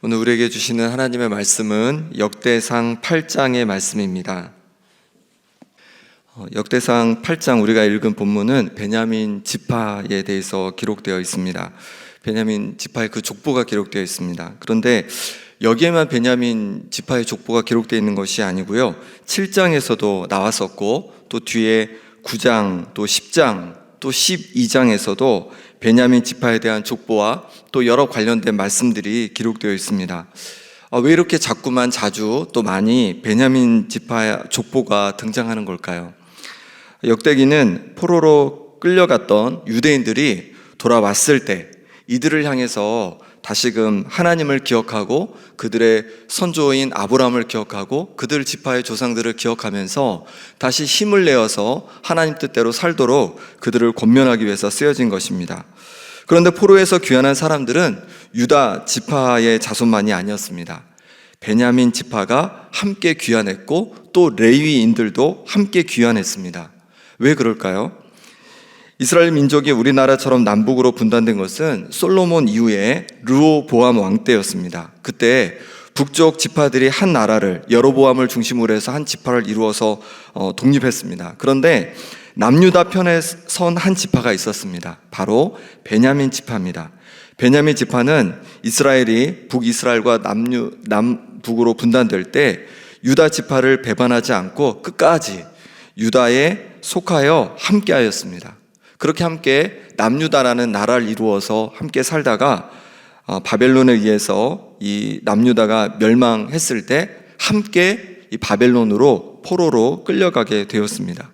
오늘 우리에게 주시는 하나님의 말씀은 역대상 8장의 말씀입니다. 역대상 8장 우리가 읽은 본문은 베냐민 지파에 대해서 기록되어 있습니다. 베냐민 지파의 그 족보가 기록되어 있습니다. 그런데 여기에만 베냐민 지파의 족보가 기록되어 있는 것이 아니고요, 7장에서도 나왔었고 또 뒤에 9장 또 10장 또 12장에서도 베냐민 지파에 대한 족보와 또 여러 관련된 말씀들이 기록되어 있습니다. 왜 이렇게 자꾸만 자주 또 많이 베냐민 지파 족보가 등장하는 걸까요? 역대기는 포로로 끌려갔던 유대인들이 돌아왔을 때 이들을 향해서 다시금 하나님을 기억하고 그들의 선조인 아브라함을 기억하고 그들 지파의 조상들을 기억하면서 다시 힘을 내어서 하나님 뜻대로 살도록 그들을 권면하기 위해서 쓰여진 것입니다. 그런데 포로에서 귀환한 사람들은 유다 지파의 자손만이 아니었습니다. 베냐민 지파가 함께 귀환했고 또 레위인들도 함께 귀환했습니다. 왜 그럴까요? 이스라엘 민족이 우리나라처럼 남북으로 분단된 것은 솔로몬 이후에 르호보암 왕 때였습니다. 그때 북쪽 지파들이 한 나라를, 여로보암을 중심으로 해서 한 지파를 이루어서 독립했습니다. 그런데 남유다 편에 선 한 지파가 있었습니다. 바로 베냐민 지파입니다. 베냐민 지파는 이스라엘이 북이스라엘과 남북으로 분단될 때 유다 지파를 배반하지 않고 끝까지 유다에 속하여 함께하였습니다. 그렇게 함께 남유다라는 나라를 이루어서 함께 살다가 바벨론에 의해서 이 남유다가 멸망했을 때 함께 이 바벨론으로 포로로 끌려가게 되었습니다.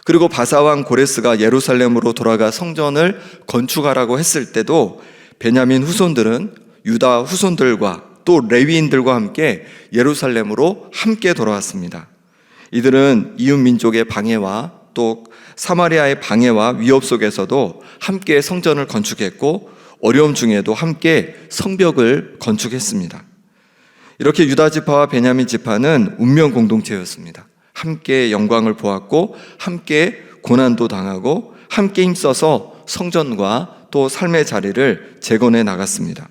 그리고 바사왕 고레스가 예루살렘으로 돌아가 성전을 건축하라고 했을 때도 베냐민 후손들은 유다 후손들과 또 레위인들과 함께 예루살렘으로 함께 돌아왔습니다. 이들은 이웃 민족의 방해와 또 사마리아의 방해와 위협 속에서도 함께 성전을 건축했고 어려움 중에도 함께 성벽을 건축했습니다. 이렇게 유다 지파와 베냐민 지파는 운명 공동체였습니다. 함께 영광을 보았고 함께 고난도 당하고 함께 힘써서 성전과 또 삶의 자리를 재건해 나갔습니다.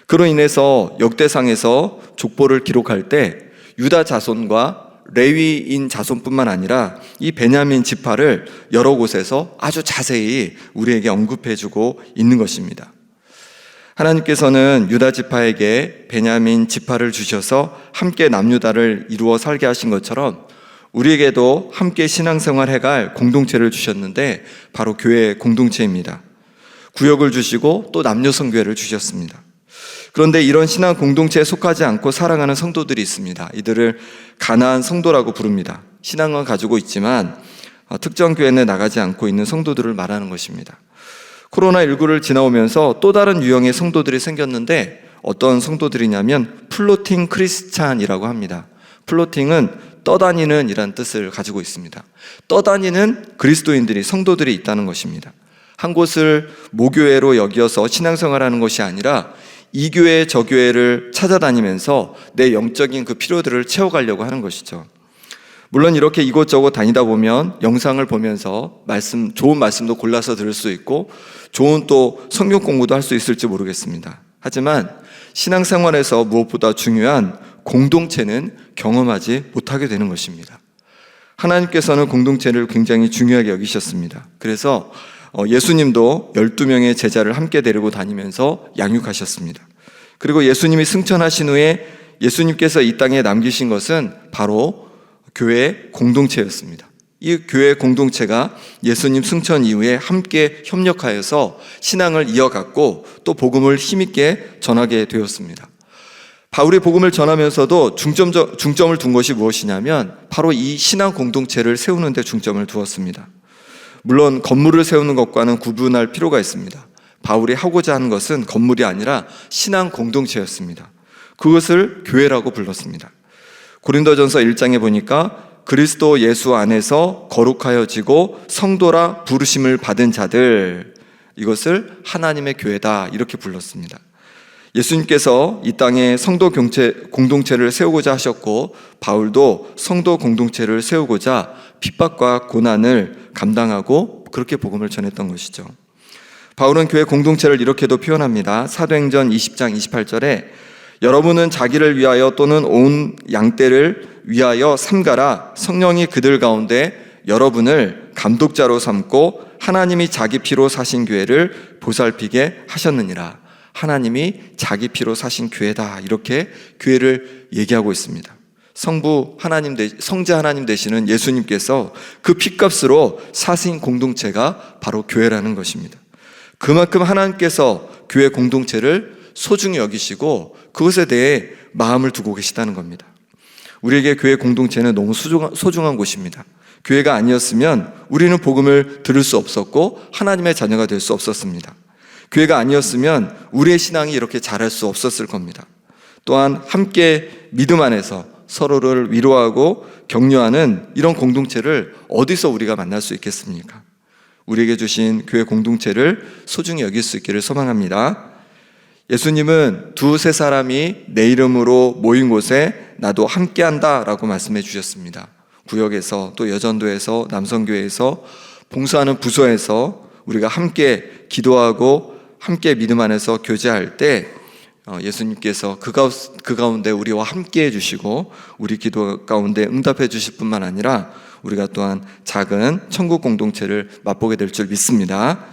그로 인해서 역대상에서 족보를 기록할 때 유다 자손과 레위인 자손뿐만 아니라 이 베냐민 지파를 여러 곳에서 아주 자세히 우리에게 언급해주고 있는 것입니다. 하나님께서는 유다 지파에게 베냐민 지파를 주셔서 함께 남유다를 이루어 살게 하신 것처럼 우리에게도 함께 신앙생활 해갈 공동체를 주셨는데 바로 교회 공동체입니다. 구역을 주시고 또 남녀성교회를 주셨습니다. 그런데 이런 신앙 공동체에 속하지 않고 살아가는 성도들이 있습니다. 이들을 가나안 성도라고 부릅니다. 신앙은 가지고 있지만 특정 교회에 나가지 않고 있는 성도들을 말하는 것입니다. 코로나19를 지나오면서 또 다른 유형의 성도들이 생겼는데 어떤 성도들이냐면 플로팅 크리스찬이라고 합니다. 플로팅은 떠다니는 이란 뜻을 가지고 있습니다. 떠다니는 그리스도인들이, 성도들이 있다는 것입니다. 한 곳을 모교회로 여기어서 신앙생활하는 것이 아니라 이 교회 저 교회를 찾아다니면서 내 영적인 그 필요들을 채워가려고 하는 것이죠. 물론 이렇게 이곳저곳 다니다 보면 영상을 보면서 좋은 말씀도 골라서 들을 수 있고 좋은 또 성경 공부도 할 수 있을지 모르겠습니다. 하지만 신앙생활에서 무엇보다 중요한 공동체는 경험하지 못하게 되는 것입니다. 하나님께서는 공동체를 굉장히 중요하게 여기셨습니다. 그래서 예수님도 12명의 제자를 함께 데리고 다니면서 양육하셨습니다. 그리고 예수님이 승천하신 후에 예수님께서 이 땅에 남기신 것은 바로 교회 공동체였습니다. 이 교회 공동체가 예수님 승천 이후에 함께 협력하여서 신앙을 이어갔고 또 복음을 힘있게 전하게 되었습니다. 바울이 복음을 전하면서도 중점을 둔 것이 무엇이냐면 바로 이 신앙 공동체를 세우는 데 중점을 두었습니다. 물론 건물을 세우는 것과는 구분할 필요가 있습니다. 바울이 하고자 하는 것은 건물이 아니라 신앙 공동체였습니다. 그것을 교회라고 불렀습니다. 고린도전서 1장에 보니까 그리스도 예수 안에서 거룩하여지고 성도라 부르심을 받은 자들, 이것을 하나님의 교회다 이렇게 불렀습니다. 예수님께서 이 땅에 성도 공동체를 세우고자 하셨고 바울도 성도 공동체를 세우고자 핍박과 고난을 감당하고 그렇게 복음을 전했던 것이죠. 바울은 교회 공동체를 이렇게도 표현합니다. 사도행전 20장 28절에 여러분은 자기를 위하여 또는 온 양떼를 위하여 삼가라. 성령이 그들 가운데 여러분을 감독자로 삼고 하나님이 자기 피로 사신 교회를 보살피게 하셨느니라. 하나님이 자기 피로 사신 교회다. 이렇게 교회를 얘기하고 있습니다. 성자 하나님 되시는 예수님께서 그 피값으로 사신 공동체가 바로 교회라는 것입니다. 그만큼 하나님께서 교회 공동체를 소중히 여기시고 그것에 대해 마음을 두고 계시다는 겁니다. 우리에게 교회 공동체는 너무 소중한 곳입니다. 교회가 아니었으면 우리는 복음을 들을 수 없었고 하나님의 자녀가 될 수 없었습니다. 교회가 아니었으면 우리의 신앙이 이렇게 자랄 수 없었을 겁니다. 또한 함께 믿음 안에서 서로를 위로하고 격려하는 이런 공동체를 어디서 우리가 만날 수 있겠습니까? 우리에게 주신 교회 공동체를 소중히 여길 수 있기를 소망합니다. 예수님은 두세 사람이 내 이름으로 모인 곳에 나도 함께한다 라고 말씀해 주셨습니다. 구역에서 또 여전도에서 남성교회에서 봉사하는 부서에서 우리가 함께 기도하고 함께 믿음 안에서 교제할 때 예수님께서 그 가운데 우리와 함께 해주시고 우리 기도 가운데 응답해 주실 뿐만 아니라 우리가 또한 작은 천국 공동체를 맛보게 될 줄 믿습니다.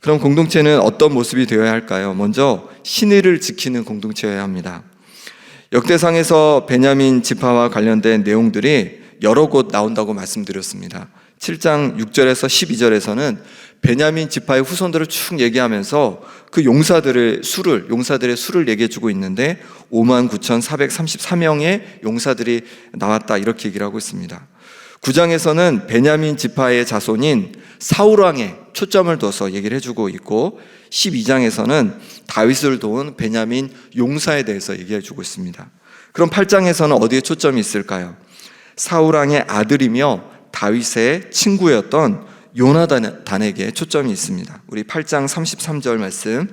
그럼 공동체는 어떤 모습이 되어야 할까요? 먼저 신의를 지키는 공동체여야 합니다. 역대상에서 베냐민 지파와 관련된 내용들이 여러 곳 나온다고 말씀드렸습니다. 7장 6절에서 12절에서는 베냐민 지파의 후손들을 쭉 얘기하면서 그 용사들의 수를 얘기해 주고 있는데 59,434명의 용사들이 나왔다 이렇게 얘기를 하고 있습니다. 9장에서는 베냐민 지파의 자손인 사울왕에 초점을 둬서 얘기를 해주고 있고 12장에서는 다윗을 도운 베냐민 용사에 대해서 얘기해 주고 있습니다. 그럼 8장에서는 어디에 초점이 있을까요? 사울왕의 아들이며 다윗의 친구였던 요나단에게 초점이 있습니다. 우리 8장 33절 말씀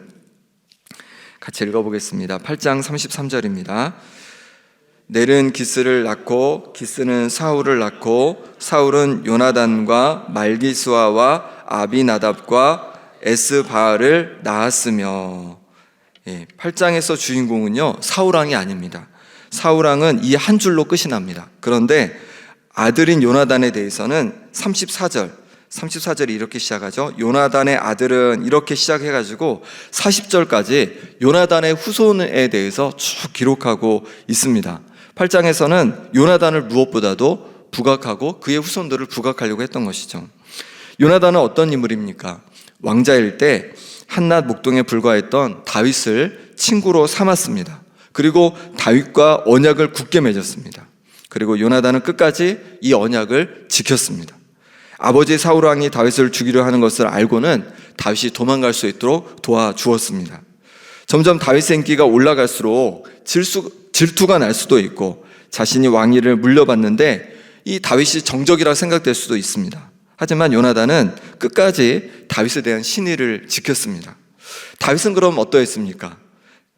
같이 읽어보겠습니다. 8장 33절입니다. 넬은 기스를 낳고 기스는 사울을 낳고 사울은 요나단과 말기수아와 아비나답과 에스바알을 낳았으며 8장에서 주인공은요 사울왕이 아닙니다. 사울왕은 이 한 줄로 끝이 납니다. 그런데 아들인 요나단에 대해서는 34절이 이렇게 시작하죠. 요나단의 아들은 이렇게 시작해가지고 40절까지 요나단의 후손에 대해서 쭉 기록하고 있습니다. 8장에서는 요나단을 무엇보다도 부각하고 그의 후손들을 부각하려고 했던 것이죠. 요나단은 어떤 인물입니까? 왕자일 때 한낱 목동에 불과했던 다윗을 친구로 삼았습니다. 그리고 다윗과 언약을 굳게 맺었습니다. 그리고 요나단은 끝까지 이 언약을 지켰습니다. 아버지 사울왕이 다윗을 죽이려 하는 것을 알고는 다윗이 도망갈 수 있도록 도와주었습니다. 점점 다윗의 인기가 올라갈수록 질투가 날 수도 있고 자신이 왕위를 물려받는데 이 다윗이 정적이라 생각될 수도 있습니다. 하지만 요나단은 끝까지 다윗에 대한 신의를 지켰습니다. 다윗은 그럼 어떠했습니까?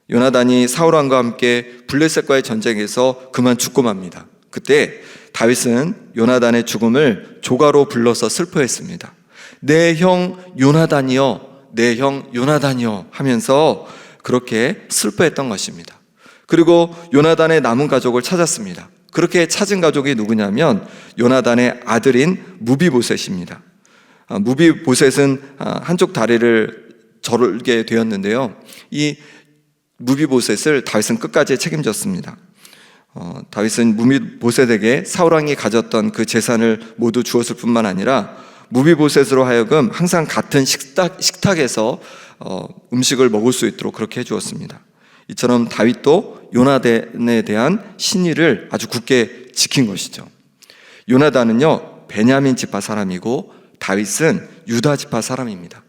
요나단이 사울왕과 함께 블레셋과의 전쟁에서 그만 죽고 맙니다. 그때 다윗은 요나단의 죽음을 조가로 불러서 슬퍼했습니다. 내 형 요나단이여, 내 형 요나단이여 하면서 그렇게 슬퍼했던 것입니다. 그리고 요나단의 남은 가족을 찾았습니다. 그렇게 찾은 가족이 누구냐면 요나단의 아들인 무비보셋입니다. 무비보셋은 한쪽 다리를 절게 되었는데요. 이 무비보셋을 다윗은 끝까지 책임졌습니다. 다윗은 무비보셋에게 사울왕이 가졌던 그 재산을 모두 주었을 뿐만 아니라 무비보셋으로 하여금 항상 같은 식탁에서 음식을 먹을 수 있도록 그렇게 해주었습니다. 이처럼 다윗도 요나단에 대한 신의를 아주 굳게 지킨 것이죠. 요나단은요 베냐민 지파 사람이고 다윗은 유다 지파 사람입니다.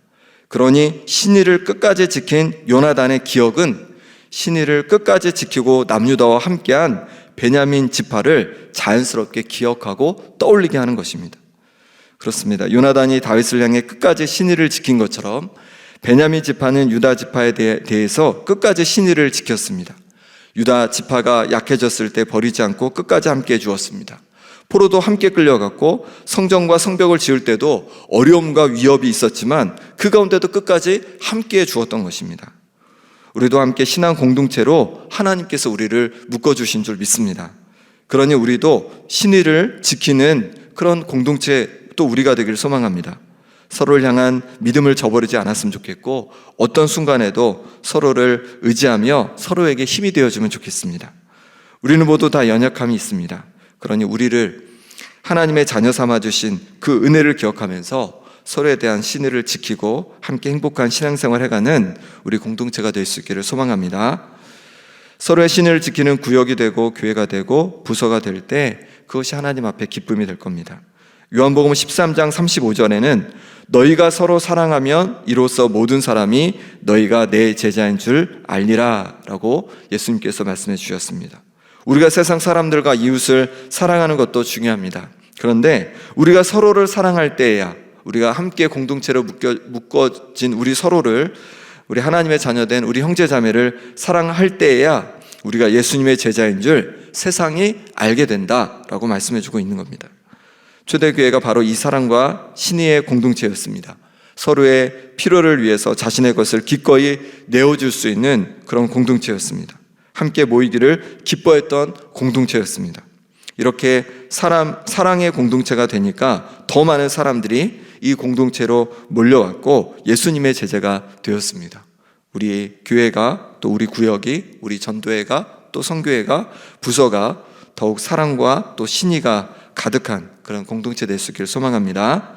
그러니 신의를 끝까지 지킨 요나단의 기억은 신의를 끝까지 지키고 남유다와 함께한 베냐민 지파를 자연스럽게 기억하고 떠올리게 하는 것입니다. 그렇습니다. 요나단이 다윗을 향해 끝까지 신의를 지킨 것처럼 베냐민 지파는 유다 지파에 대해서 끝까지 신의를 지켰습니다. 유다 지파가 약해졌을 때 버리지 않고 끝까지 함께 해주었습니다. 포로도 함께 끌려갔고 성전과 성벽을 지을 때도 어려움과 위협이 있었지만 그 가운데도 끝까지 함께 해주었던 것입니다. 우리도 함께 신앙 공동체로 하나님께서 우리를 묶어주신 줄 믿습니다. 그러니 우리도 신의를 지키는 그런 공동체 또 우리가 되길 소망합니다. 서로를 향한 믿음을 저버리지 않았으면 좋겠고, 어떤 순간에도 서로를 의지하며 서로에게 힘이 되어주면 좋겠습니다. 우리는 모두 다 연약함이 있습니다. 그러니 우리를 하나님의 자녀 삼아주신 그 은혜를 기억하면서 서로에 대한 신의를 지키고 함께 행복한 신앙생활 해가는 우리 공동체가 될 수 있기를 소망합니다. 서로의 신의를 지키는 구역이 되고 교회가 되고 부서가 될 때 그것이 하나님 앞에 기쁨이 될 겁니다. 요한복음 13장 35절에는 너희가 서로 사랑하면 이로써 모든 사람이 너희가 내 제자인 줄 알리라 라고 예수님께서 말씀해 주셨습니다. 우리가 세상 사람들과 이웃을 사랑하는 것도 중요합니다. 그런데 우리가 서로를 사랑할 때에야, 우리가 함께 공동체로 묶어진 우리 서로를, 우리 하나님의 자녀된 우리 형제자매를 사랑할 때에야 우리가 예수님의 제자인 줄 세상이 알게 된다라고 말씀해주고 있는 겁니다. 초대교회가 바로 이 사랑과 신의의 공동체였습니다. 서로의 필요를 위해서 자신의 것을 기꺼이 내어줄 수 있는 그런 공동체였습니다. 함께 모이기를 기뻐했던 공동체였습니다. 이렇게 사랑의 공동체가 되니까 더 많은 사람들이 이 공동체로 몰려왔고 예수님의 제자가 되었습니다. 우리 교회가, 또 우리 구역이, 우리 전도회가, 또 성교회가, 부서가 더욱 사랑과 또 신의가 가득한 그런 공동체 될 수 있기를 소망합니다.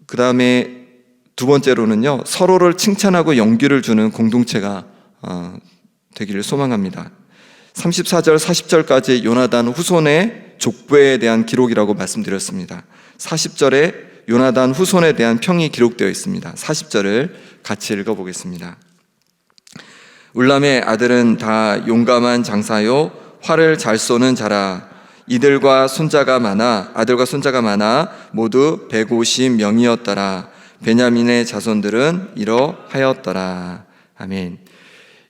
그 다음에 두 번째로는요, 서로를 칭찬하고 용기를 주는 공동체가 되기를 소망합니다. 34절 40절까지 요나단 후손의 족보에 대한 기록이라고 말씀드렸습니다. 40절에 요나단 후손에 대한 평이 기록되어 있습니다. 40절을 같이 읽어보겠습니다. 울람의 아들은 다 용감한 장사요 활을 잘 쏘는 자라. 아들과 손자가 많아 모두 150명이었더라. 베냐민의 자손들은 이러하였더라. 아멘.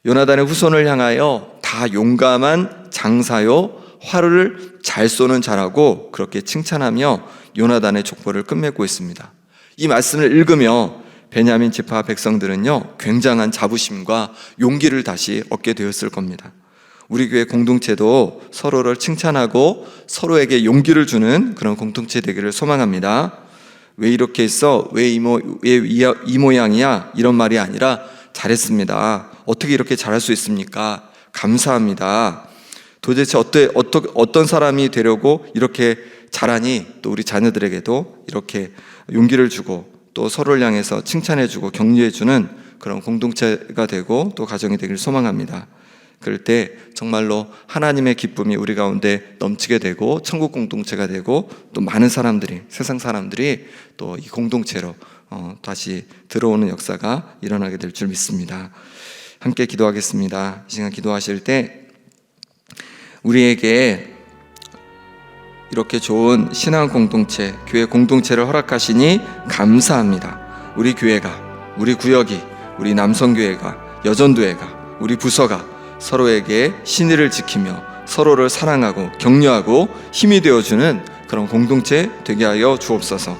요나단의 후손을 향하여 다 용감한 장사요 활을 잘 쏘는 자라고 그렇게 칭찬하며 요나단의 족보를 끝맺고 있습니다. 이 말씀을 읽으며 베냐민 지파 백성들은요, 굉장한 자부심과 용기를 다시 얻게 되었을 겁니다. 우리 교회 공동체도 서로를 칭찬하고 서로에게 용기를 주는 그런 공동체 되기를 소망합니다. 왜 이렇게 했어? 왜 이 모양이야? 이런 말이 아니라 잘했습니다. 어떻게 이렇게 잘할 수 있습니까? 감사합니다. 도대체 어떤 사람이 되려고 이렇게 잘하니? 또 우리 자녀들에게도 이렇게 용기를 주고 또 서로를 향해서 칭찬해주고 격려해주는 그런 공동체가 되고 또 가정이 되길 소망합니다. 그럴 때 정말로 하나님의 기쁨이 우리 가운데 넘치게 되고 천국 공동체가 되고 또 많은 사람들이, 세상 사람들이 또 이 공동체로 다시 들어오는 역사가 일어나게 될 줄 믿습니다. 함께 기도하겠습니다. 이 시간 기도하실 때 우리에게 이렇게 좋은 신앙 공동체, 교회 공동체를 허락하시니 감사합니다. 우리 교회가, 우리 구역이, 우리 남성교회가, 여전도회가, 우리 부서가 서로에게 신의를 지키며 서로를 사랑하고 격려하고 힘이 되어주는 그런 공동체 되게 하여 주옵소서.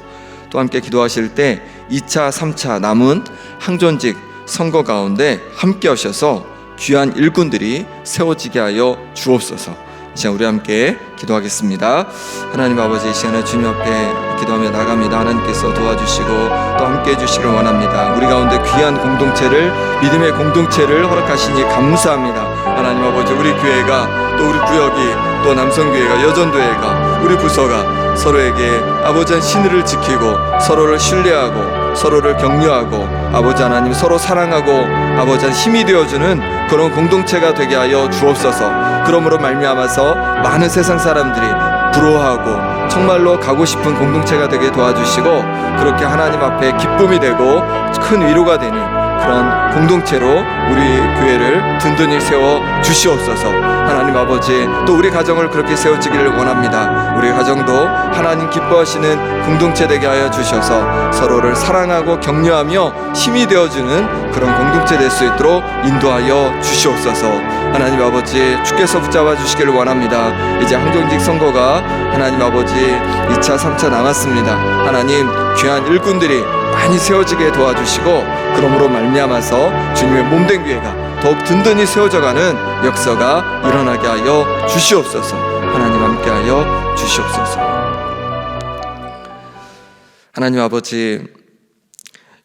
또 함께 기도하실 때 2차, 3차 남은 항존직 선거 가운데 함께 하셔서 귀한 일꾼들이 세워지게 하여 주옵소서. 이 시간 우리 함께 기도하겠습니다. 하나님 아버지, 이 시간에 주님 앞에 기도하며 나갑니다. 하나님께서 도와주시고 또 함께 해주시길 원합니다. 우리 가운데 귀한 공동체를, 믿음의 공동체를 허락하시니 감사합니다. 하나님 아버지, 우리 교회가, 또 우리 구역이, 또 남성교회가, 여전도회가, 우리 부서가 서로에게 아버지의 신의를 지키고 서로를 신뢰하고 서로를 격려하고 아버지 하나님 서로 사랑하고 아버지의 힘이 되어주는 그런 공동체가 되게 하여 주옵소서. 그러므로 말미암아서 많은 세상 사람들이 부러워하고 정말로 가고 싶은 공동체가 되게 도와주시고 그렇게 하나님 앞에 기쁨이 되고 큰 위로가 되는 그런 공동체로 우리 교회를 든든히 세워 주시옵소서. 하나님 아버지, 또 우리 가정을 그렇게 세워지기를 원합니다. 우리 가정도 하나님 기뻐하시는 공동체 되게 하여 주셔서 서로를 사랑하고 격려하며 힘이 되어주는 그런 공동체 될 수 있도록 인도하여 주시옵소서. 하나님 아버지, 주께서 붙잡아 주시기를 원합니다. 이제 항존직 선거가 하나님 아버지 2차 3차 남았습니다. 하나님, 귀한 일꾼들이 많이 세워지게 도와주시고, 그러므로 말미암아서 주님의 몸된 교회가 더욱 든든히 세워져가는 역사가 일어나게 하여 주시옵소서. 하나님 함께하여 주시옵소서. 하나님 아버지,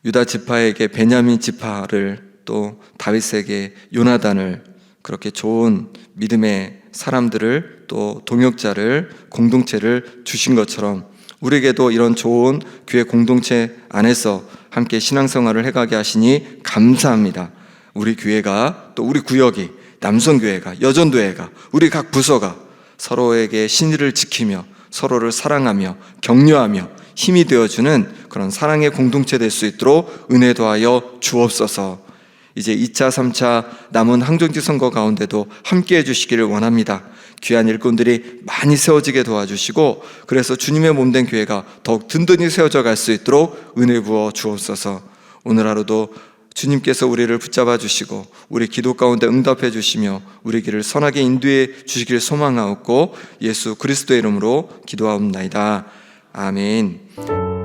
유다 지파에게 베냐민 지파를, 또 다윗에게 요나단을, 그렇게 좋은 믿음의 사람들을, 또 동역자를, 공동체를 주신 것처럼 우리에게도 이런 좋은 교회 공동체 안에서 함께 신앙생활을 해가게 하시니 감사합니다. 우리 교회가, 또 우리 구역이, 남성교회가, 여전도회가, 우리 각 부서가 서로에게 신의를 지키며 서로를 사랑하며 격려하며 힘이 되어주는 그런 사랑의 공동체 될 수 있도록 은혜 더하여 주옵소서. 이제 2차, 3차 남은 항정지 선거 가운데도 함께해 주시기를 원합니다. 귀한 일꾼들이 많이 세워지게 도와주시고, 그래서 주님의 몸된 교회가 더욱 든든히 세워져 갈 수 있도록 은혜 부어 주옵소서. 오늘 하루도 주님께서 우리를 붙잡아 주시고 우리 기도 가운데 응답해 주시며 우리 길을 선하게 인도해 주시기를 소망하옵고 예수 그리스도의 이름으로 기도하옵나이다. 아멘.